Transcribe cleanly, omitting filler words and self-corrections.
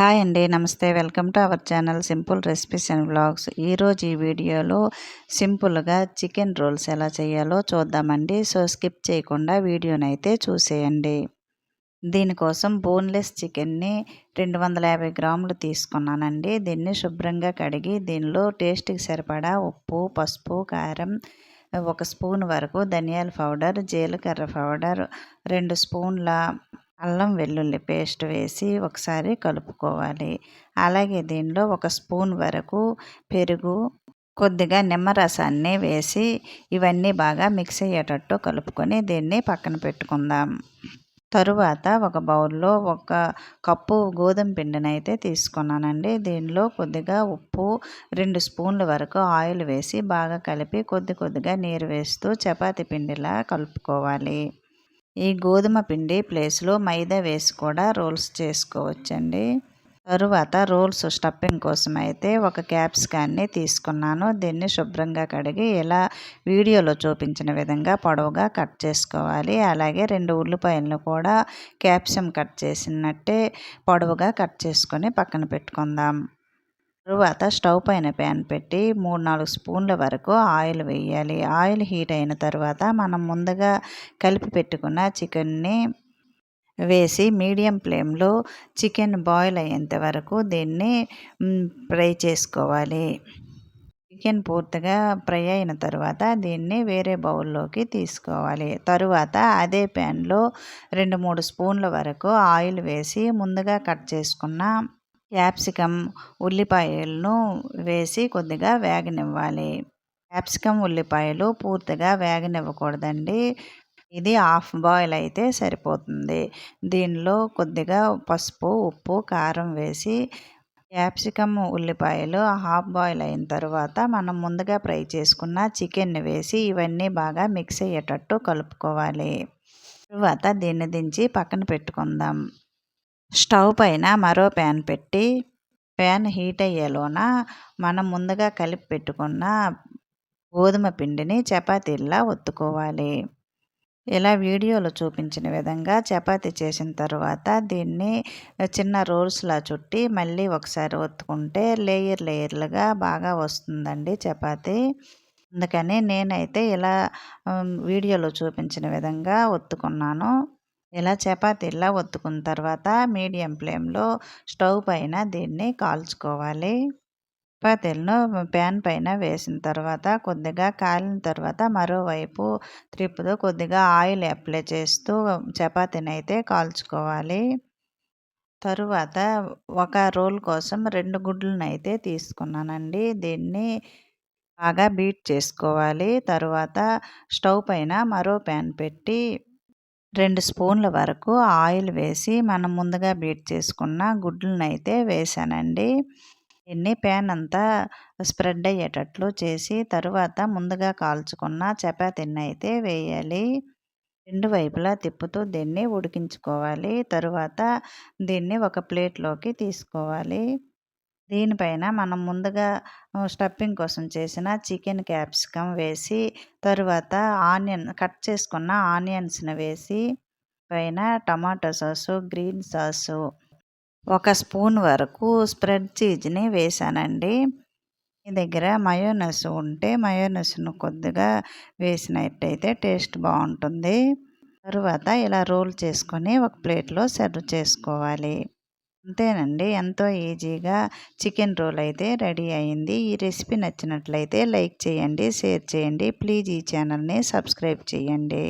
Hi అండి. నమస్తే. Welcome to our channel simple recipes and vlogs. ఈరోజు ఈ వీడియోలో సింపుల్గా చికెన్ రోల్స్ ఎలా చేయాలో చూద్దామండి. సో స్కిప్ చేయకుండా వీడియోనైతే చూసేయండి. దీనికోసం బోన్లెస్ చికెన్ని 250 గ్రాములు తీసుకున్నానండి. దీన్ని శుభ్రంగా కడిగి దీనిలో టేస్ట్కి సరిపడా ఉప్పు, పసుపు, కారం, 1 స్పూన్ వరకు ధనియాల పౌడర్, జీలకర్ర పౌడర్, 2 స్పూన్ల అల్లం వెల్లుల్లి పేస్ట్ వేసి ఒకసారి కలుపుకోవాలి. అలాగే దీనిలో 1 స్పూన్ వరకు పెరుగు, కొద్దిగా నిమ్మరసాన్ని వేసి ఇవన్నీ బాగా మిక్స్ అయ్యేటట్టు కలుపుకొని దీన్ని పక్కన పెట్టుకుందాం. తరువాత ఒక బౌల్లో 1 కప్పు గోధుమ పిండినైతే తీసుకున్నానండి. దీనిలో కొద్దిగా ఉప్పు, 2 స్పూన్ల వరకు ఆయిల్ వేసి బాగా కలిపి కొద్దిగా నీరు వేస్తూ చపాతీ పిండిలా కలుపుకోవాలి. ఈ గోధుమ పిండి ప్లేస్లో మైదా వేసి కూడా రోల్స్ చేసుకోవచ్చండి. తరువాత రోల్స్ స్టఫింగ్ కోసం అయితే 1 క్యాప్సికాన్ని తీసుకున్నాను. దీన్ని శుభ్రంగా కడిగి ఇలా వీడియోలో చూపించిన విధంగా పొడవుగా కట్ చేసుకోవాలి. అలాగే 2 ఉల్లిపాయలను కూడా క్యాప్సికం కట్ చేసినట్టే పొడవుగా కట్ చేసుకొని పక్కన పెట్టుకుందాం. తరువాత స్టవ్ పైన ప్యాన్ పెట్టి 3-4 స్పూన్ల వరకు ఆయిల్ వేయాలి. ఆయిల్ హీట్ అయిన తర్వాత మనం ముందుగా కలిపి పెట్టుకున్న చికెన్ని వేసి మీడియం ఫ్లేమ్లో చికెన్ బాయిల్ అయ్యేంత వరకు దీన్ని ఫ్రై చేసుకోవాలి. చికెన్ పూర్తిగా ఫ్రై అయిన తర్వాత దీన్ని వేరే బౌల్లోకి తీసుకోవాలి. తరువాత అదే ప్యాన్లో 2-3 స్పూన్ల వరకు ఆయిల్ వేసి ముందుగా కట్ చేసుకున్న క్యాప్సికం, ఉల్లిపాయలను వేసి కొద్దిగా వేగనివ్వాలి. క్యాప్సికం, ఉల్లిపాయలు పూర్తిగా వేగనివ్వకూడదండి. ఇది హాఫ్ బాయిల్ అయితే సరిపోతుంది. దీనిలో కొద్దిగా పసుపు, ఉప్పు, కారం వేసి క్యాప్సికం, ఉల్లిపాయలు హాఫ్ బాయిల్ అయిన తర్వాత మనం ముందుగా ఫ్రై చేసుకున్న చికెన్ని వేసి ఇవన్నీ బాగా మిక్స్ అయ్యేటట్టు కలుపుకోవాలి. తరువాత దీన్ని దించి పక్కన పెట్టుకుందాం. స్టవ్ పైన మరో ప్యాన్ పెట్టి ప్యాన్ హీట్ అయ్యేలోన మనం ముందుగా కలిపి పెట్టుకున్న గోధుమ పిండిని చపాతీల్లా ఒత్తుకోవాలి. ఇలా వీడియోలో చూపించిన విధంగా చపాతీ చేసిన తర్వాత దీన్ని చిన్న రోల్స్లా చుట్టి మళ్ళీ ఒకసారి ఒత్తుకుంటే లేయర్లుగా బాగా వస్తుందండి చపాతీ. అందుకని నేనైతే ఇలా వీడియోలో చూపించిన విధంగా ఒత్తుకున్నాను. ఇలా చపాతీలా ఒత్తుకున్న తర్వాత మీడియం ఫ్లేమ్లో స్టవ్ పైన దీన్ని కాల్చుకోవాలి. చపాతీలను ప్యాన్ పైన వేసిన తర్వాత కొద్దిగా కాలిన తర్వాత మరోవైపు త్రిప్పుతూ కొద్దిగా ఆయిల్ అప్లై చేస్తూ చపాతీని అయితే కాల్చుకోవాలి. తరువాత ఒక రోల్ కోసం 2 గుడ్లను అయితే తీసుకున్నానండి. దీన్ని బాగా బీట్ చేసుకోవాలి. తరువాత స్టవ్ పైన మరో ప్యాన్ పెట్టి 2 స్పూన్ల వరకు ఆయిల్ వేసి మనం ముందుగా బీట్ చేసుకున్న గుడ్లనైతే వేసానండి. దీన్ని ప్యాన్ అంతా స్ప్రెడ్ అయ్యేటట్లు చేసి తరువాత ముందుగా కాల్చుకున్న చపాతీని అయితే వేయాలి. 2 వైపులా తిప్పుతూ దీన్ని ఉడికించుకోవాలి. తరువాత దీన్ని ఒక ప్లేట్లోకి తీసుకోవాలి. దీనిపైన మనం ముందుగా స్టఫింగ్ కోసం చేసిన చికెన్, క్యాప్సికం వేసి తరువాత కట్ చేసుకున్న ఆనియన్స్ని వేసి పైన tomato sauce, green sauce, 1 spoon వరకు స్ప్రెడ్ చీజ్ని వేసానండి. మీ దగ్గర మయోనస్ ఉంటే మయోనస్ను కొద్దిగా వేసినట్టయితే టేస్ట్ బాగుంటుంది. తరువాత ఇలా రోల్ చేసుకొని ఒక ప్లేట్లో సర్వ్ చేసుకోవాలి. అంతేనండి, ఎంతో ఈజీగా చికెన్ రోల్ అయితే రెడీ అయింది. ఈ రెసిపీ నచ్చినట్లయితే లైక్ చేయండి, షేర్ చేయండి. ప్లీజ్ ఈ ఛానల్ని సబ్స్క్రైబ్ చేయండి.